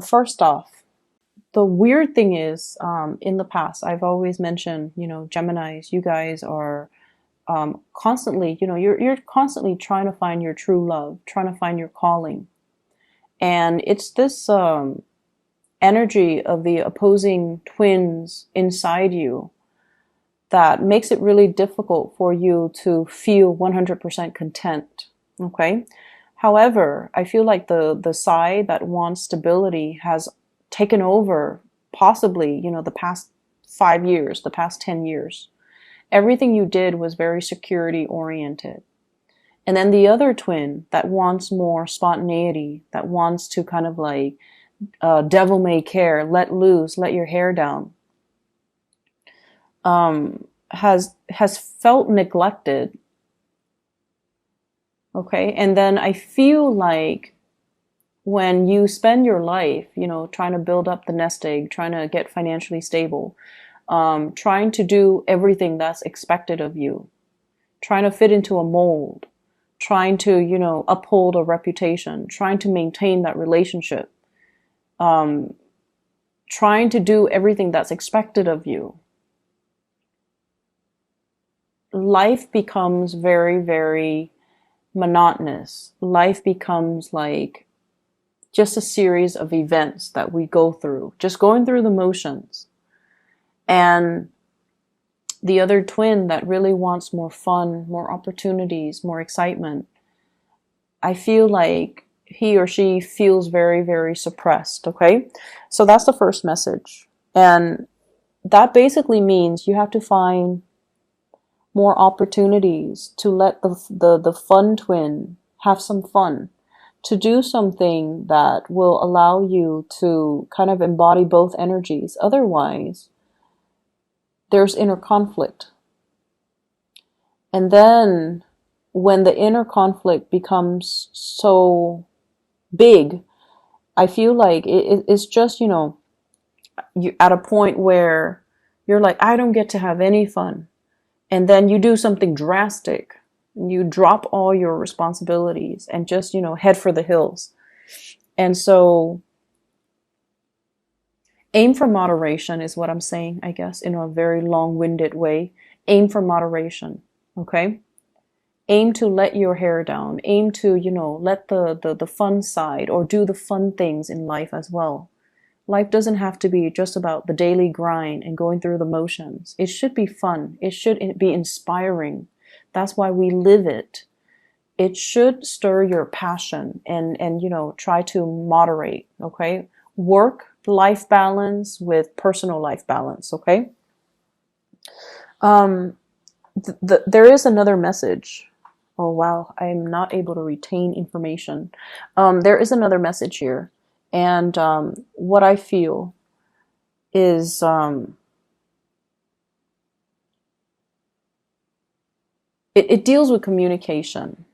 First off, the weird thing is, in the past, I've always mentioned, Geminis, you guys are constantly, you're constantly trying to find your true love, trying to find your calling. And it's this energy of the opposing twins inside you that makes it really difficult for you to feel 100% content. Okay. However, I feel like the side that wants stability has taken over, possibly, the past 5 years, the past 10 years. Everything you did was very security oriented. And then the other twin that wants more spontaneity, that wants to kind of like devil may care, let loose, let your hair down, has felt neglected. Okay, and then I feel like when you spend your life, trying to build up the nest egg, trying to get financially stable, trying to do everything that's expected of you, trying to fit into a mold, trying to, uphold a reputation, trying to maintain that relationship, trying to do everything that's expected of you, life becomes very, very monotonous. Life becomes like just a series of events that we go through, just going through the motions. And the other twin that really wants more fun, more opportunities, more excitement, I feel like he or she feels very, very suppressed. Okay. So that's the first message. And that basically means you have to find more opportunities to let the fun twin have some fun, to do something that will allow you to kind of embody both energies. Otherwise, there's inner conflict. And then when the inner conflict becomes so big, I feel like it's just, you at a point where you're like, I don't get to have any fun. And then you do something drastic. You drop all your responsibilities and just, head for the hills. And so aim for moderation is what I'm saying, I guess, in a very long-winded way. Aim for moderation, okay? Aim to let your hair down. Aim to, let the fun side, or do the fun things in life as well. Life doesn't have to be just about the daily grind and going through the motions. It should be fun. It should be inspiring. That's why we live it. It should stir your passion and try to moderate, okay? Work-life balance with personal life balance, okay? There is another message. Oh, wow. I'm not able to retain information. There is another message here. And what I feel is it deals with communication.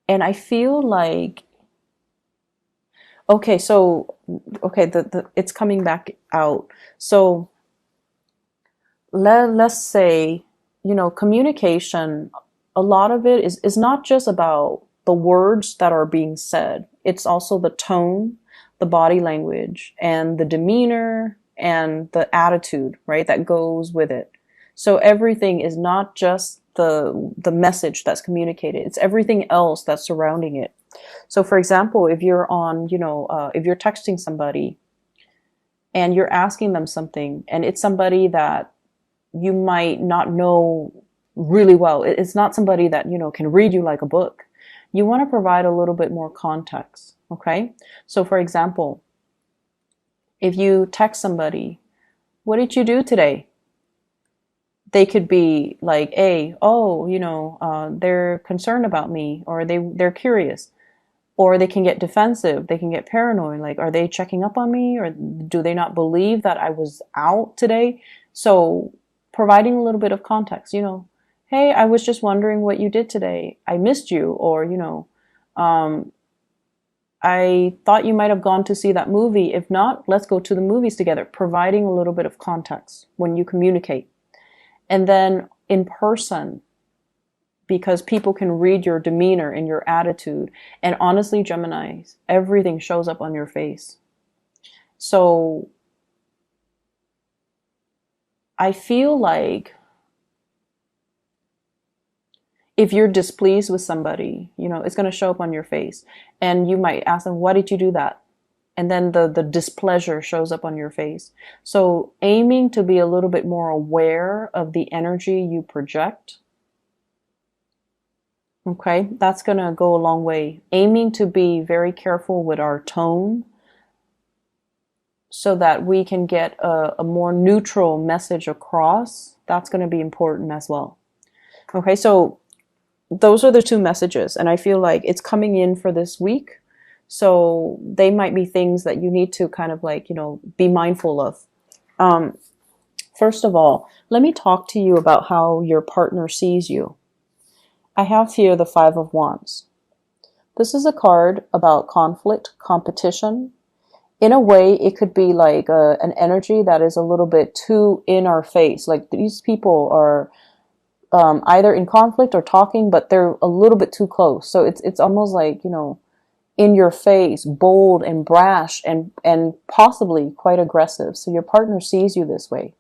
And I feel like, okay, it's coming back out. So let's say, communication, a lot of it is not just about the words that are being said. It's also the tone, the body language, and the demeanor and the attitude, right, that goes with it. So everything is not just the message that's communicated. It's everything else that's surrounding it. So for example, if you're on, if you're texting somebody and you're asking them something and it's somebody that you might not know really well, it's not somebody that, can read you like a book. You want to provide a little bit more context, okay? So for example, if you text somebody, what did you do today? They could be like, hey, they're concerned about me, or they're curious, or they can get defensive, they can get paranoid, like, are they checking up on me, or do they not believe that I was out today? So providing a little bit of context, hey, I was just wondering what you did today. I missed you. Or, I thought you might have gone to see that movie. If not, let's go to the movies together. Providing a little bit of context when you communicate. And then in person, because people can read your demeanor and your attitude. And honestly, Geminis, everything shows up on your face. So I feel like if you're displeased with somebody, you know, it's going to show up on your face. And you might ask them, why did you do that? And then the displeasure shows up on your face. So aiming to be a little bit more aware of the energy you project. Okay, that's going to go a long way. Aiming to be very careful with our tone so that we can get a more neutral message across. That's going to be important as well. Okay, so those are the two messages, and I feel like it's coming in for this week. So they might be things that you need to kind of like, you know, be mindful of. First of all, let me talk to you about how your partner sees you. I have here the Five of Wands. This is a card about conflict, competition. In a way, it could be like an energy that is a little bit too in our face. Like these people are either in conflict or talking, but they're a little bit too close. So it's almost like, you know, in your face, bold and brash and possibly quite aggressive. So your partner sees you this way,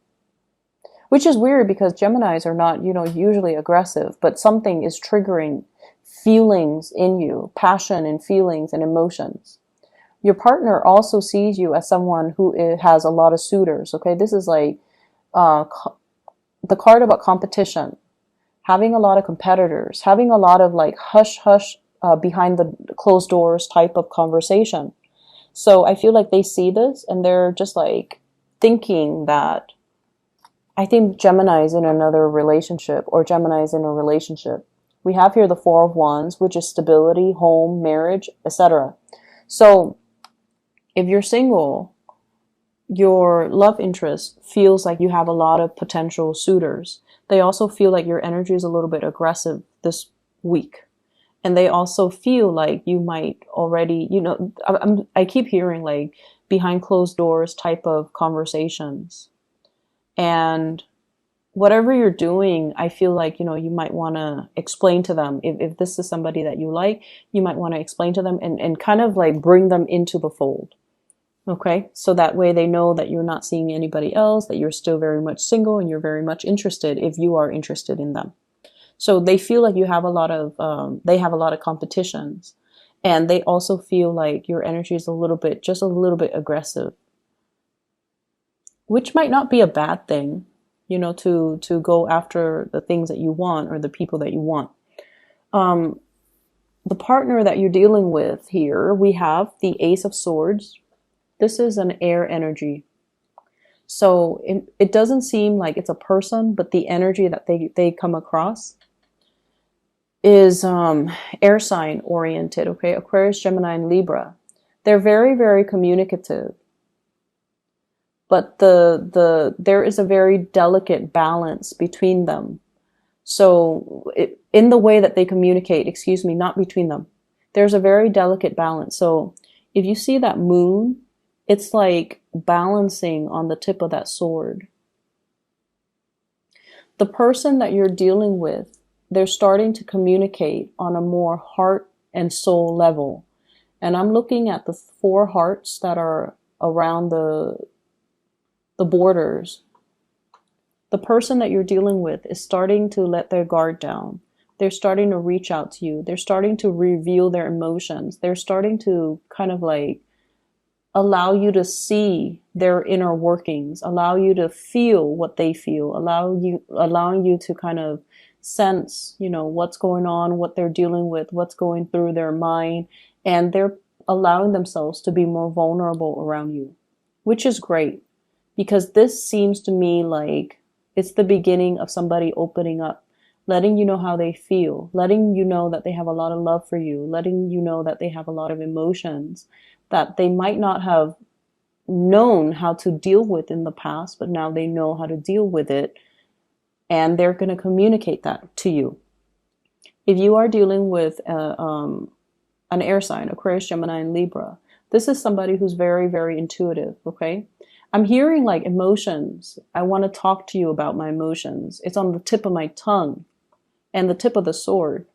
which is weird because Geminis are not, you know, usually aggressive, but something is triggering feelings in you, passion and feelings and emotions. Your partner also sees you as someone who has a lot of suitors. Okay, this is like the card about competition, having a lot of competitors, having a lot of like hush hush behind the closed doors type of conversation. So I feel like they see this and they're just like thinking that, I think Gemini is in another relationship or Gemini is in a relationship. We have here the Four of Wands, which is stability, home, marriage, etc. So if you're single, your love interest feels like you have a lot of potential suitors. They also feel like your energy is a little bit aggressive this week. And they also feel like you might already, you know, I keep hearing like behind closed doors type of conversations. And whatever you're doing, I feel like, you know, you might want to explain to them. If this is somebody that you like, you might want to explain to them and kind of like bring them into the fold. Okay, so that way they know that you're not seeing anybody else, that you're still very much single and you're very much interested if you are interested in them. So they feel like you have a lot of, they have a lot of competitions, and they also feel like your energy is just a little bit aggressive, which might not be a bad thing, you know, to go after the things that you want or the people that you want. The partner that you're dealing with here, we have the Ace of Swords. This is an air energy. So it doesn't seem like it's a person, but the energy that they come across is air sign oriented, okay? Aquarius, Gemini, and Libra. They're very, very communicative. But there is a very delicate balance between them. So in the way that they communicate, excuse me, not between them. There's a very delicate balance. So if you see that moon, it's like balancing on the tip of that sword. The person that you're dealing with, they're starting to communicate on a more heart and soul level. And I'm looking at the 4 hearts that are around the borders. The person that you're dealing with is starting to let their guard down. They're starting to reach out to you. They're starting to reveal their emotions. They're starting to kind of like allow you to see their inner workings, allow you to feel what they feel, allowing you to kind of sense, you know, what's going on, what they're dealing with, what's going through their mind, and they're allowing themselves to be more vulnerable around you, which is great because this seems to me like it's the beginning of somebody opening up, letting you know how they feel, letting you know that they have a lot of love for you, letting you know that they have a lot of emotions that they might not have known how to deal with in the past, but now they know how to deal with it, and they're going to communicate that to you. If you are dealing with an air sign, Aquarius, Gemini, and Libra, this is somebody who's very, very intuitive, okay? I'm hearing like emotions. I want to talk to you about my emotions. It's on the tip of my tongue. and the tip of the sword.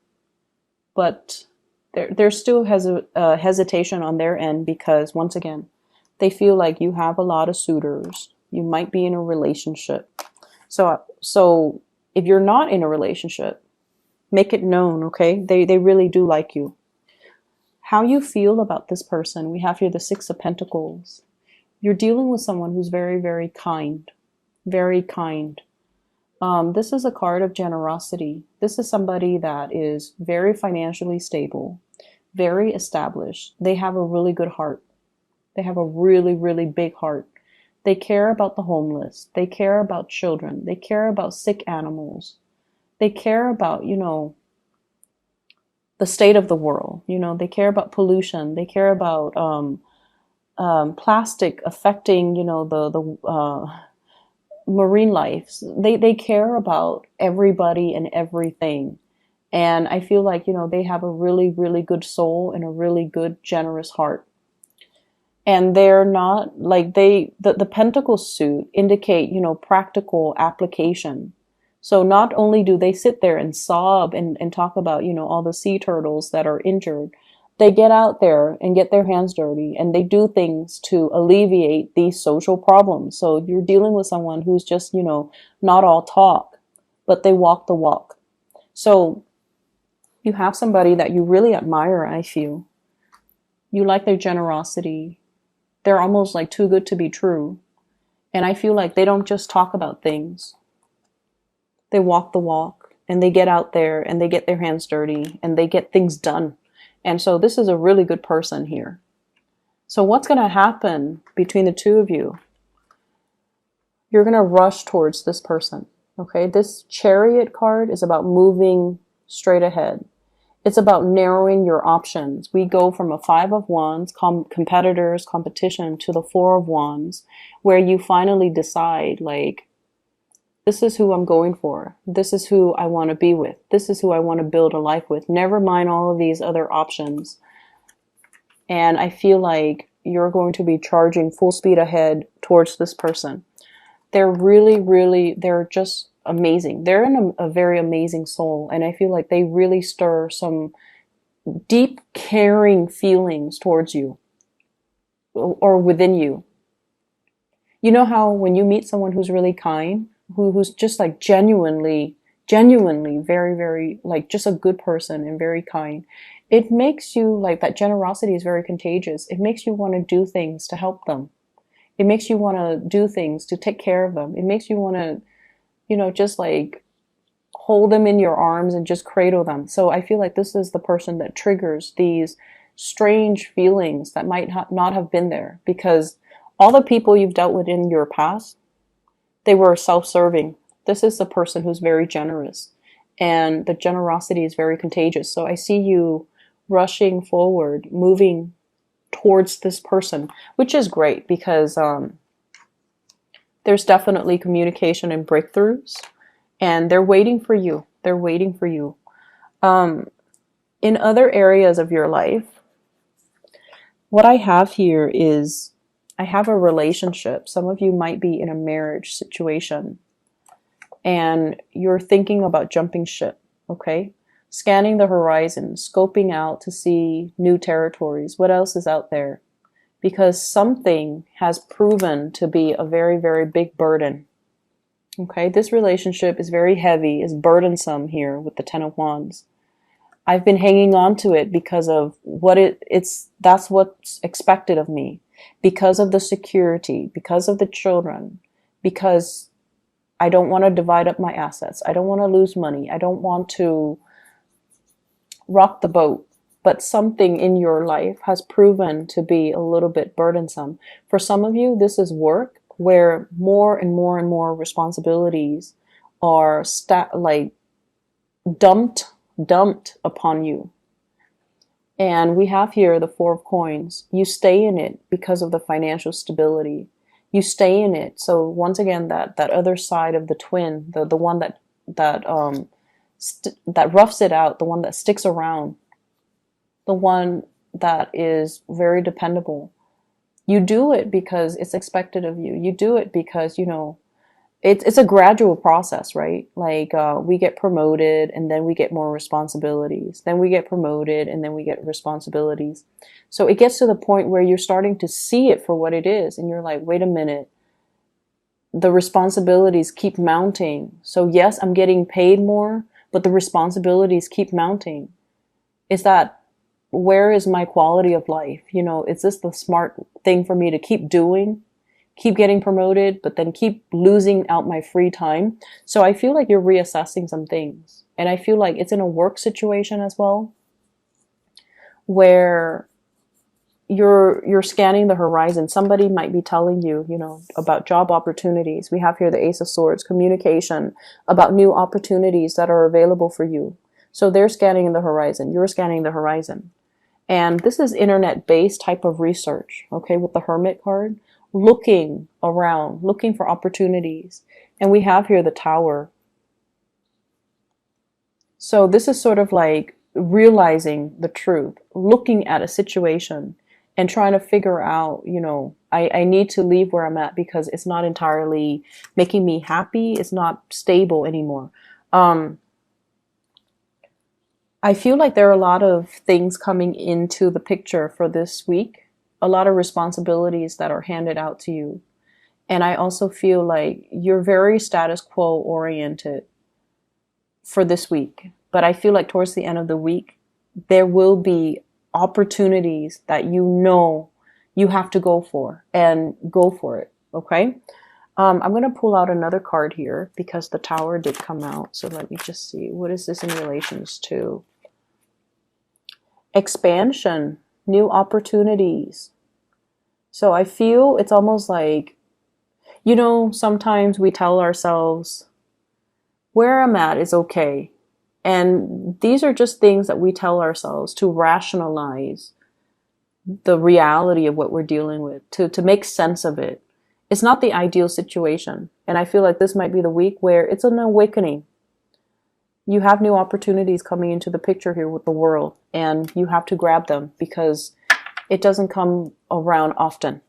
But there still has a hesitation on their end because, once again, they feel like you have a lot of suitors. You might be in a relationship. So if you're not in a relationship, make it known, okay? They really do like you. How you feel about this person, we have here the Six of Pentacles. You're dealing with someone who's very, very kind. Very kind. This is a card of generosity. This is somebody that is very financially stable, very established. They have a really good heart. They have a really, really big heart. They care about the homeless. They care about children. They care about sick animals. They care about, the state of the world. They care about pollution. They care about plastic affecting, the marine life. They care about everybody and everything. And I feel like, they have a really, really good soul and a really good, generous heart. And they're not like the pentacle suit indicate, practical application. So not only do they sit there and sob and talk about, all the sea turtles that are injured, they get out there and get their hands dirty and they do things to alleviate these social problems. So you're dealing with someone who's just, not all talk, but they walk the walk. So you have somebody that you really admire, I feel. You like their generosity. They're almost like too good to be true. And I feel like they don't just talk about things. They walk the walk and they get out there and they get their hands dirty and they get things done. And so this is a really good person here. So what's going to happen between the two of you? You're going to rush towards this person. Okay, this Chariot card is about moving straight ahead. It's about narrowing your options. We go from a Five of Wands, competitors, competition, to the Four of Wands, where you finally decide, like, this is who I'm going for. This is who I want to be with. This is who I want to build a life with. Never mind all of these other options. And I feel like you're going to be charging full speed ahead towards this person. They're really, really, they're just amazing. They're in a very amazing soul. And I feel like they really stir some deep, caring feelings towards you or within you. You know how when you meet someone who's really kind, who's just like genuinely very, very, like, just a good person and very kind, it makes you, like, that generosity is very contagious. It makes you want to do things to help them. It makes you want to do things to take care of them. It makes you want to, just like hold them in your arms and just cradle them. So I feel like this is the person that triggers these strange feelings that might not have been there, because all the people you've dealt with in your past, they were self-serving. This is the person who's very generous, and the generosity is very contagious. So I see you rushing forward, moving towards this person, which is great because there's definitely communication and breakthroughs, and they're waiting for you. They're waiting for you. In other areas of your life, what I have here is I have a relationship. Some of you might be in a marriage situation and you're thinking about jumping ship, okay? Scanning the horizon, scoping out to see new territories. What else is out there? Because something has proven to be a very, very big burden. Okay, this relationship is very heavy, is burdensome here with the Ten of Wands. I've been hanging on to it because of that's what's expected of me. Because of the security, because of the children, because I don't want to divide up my assets. I don't want to lose money. I don't want to rock the boat. But something in your life has proven to be a little bit burdensome. For some of you, this is work where more and more and more responsibilities are dumped upon you. And we have here the Four of Coins. You stay in it because of the financial stability. You stay in it. So once again, that other side of the twin, the one that roughs it out, the one that sticks around, the one that is very dependable. You do it because it's expected of you. You do it because, it's a gradual process, right? Like we get promoted and then we get more responsibilities. Then we get promoted and then we get responsibilities. So it gets to the point where you're starting to see it for what it is. And you're like, wait a minute, the responsibilities keep mounting. So yes, I'm getting paid more, but the responsibilities keep mounting. Is that, where is my quality of life? You know, is this the smart thing for me to keep doing? Keep getting promoted, but then keep losing out my free time. So I feel like you're reassessing some things. And I feel like it's in a work situation as well, where you're scanning the horizon. Somebody might be telling you, you know, about job opportunities. We have here the Ace of Swords, communication, about new opportunities that are available for you. So they're scanning the horizon. You're scanning the horizon. And this is internet-based type of research, okay, with the Hermit card. Looking around, looking for opportunities. And we have here the Tower. So this is sort of like realizing the truth, looking at a situation and trying to figure out, you know, I need to leave where I'm at because it's not entirely making me happy. It's not stable anymore. I feel like there are a lot of things coming into the picture for this week. A lot of responsibilities that are handed out to you. And I also feel like you're very status quo oriented for this week. But I feel like towards the end of the week, there will be opportunities that you know you have to go for, and go for it. Okay. I'm going to pull out another card here because the Tower did come out. So let me just see. What is this in relations to? Expansion, new opportunities. So I feel it's almost like, you know, sometimes we tell ourselves, where I'm at is okay. And these are just things that we tell ourselves to rationalize the reality of what we're dealing with, to make sense of it. It's not the ideal situation. And I feel like this might be the week where it's an awakening. You have new opportunities coming into the picture here with the world, and you have to grab them because it doesn't come around often.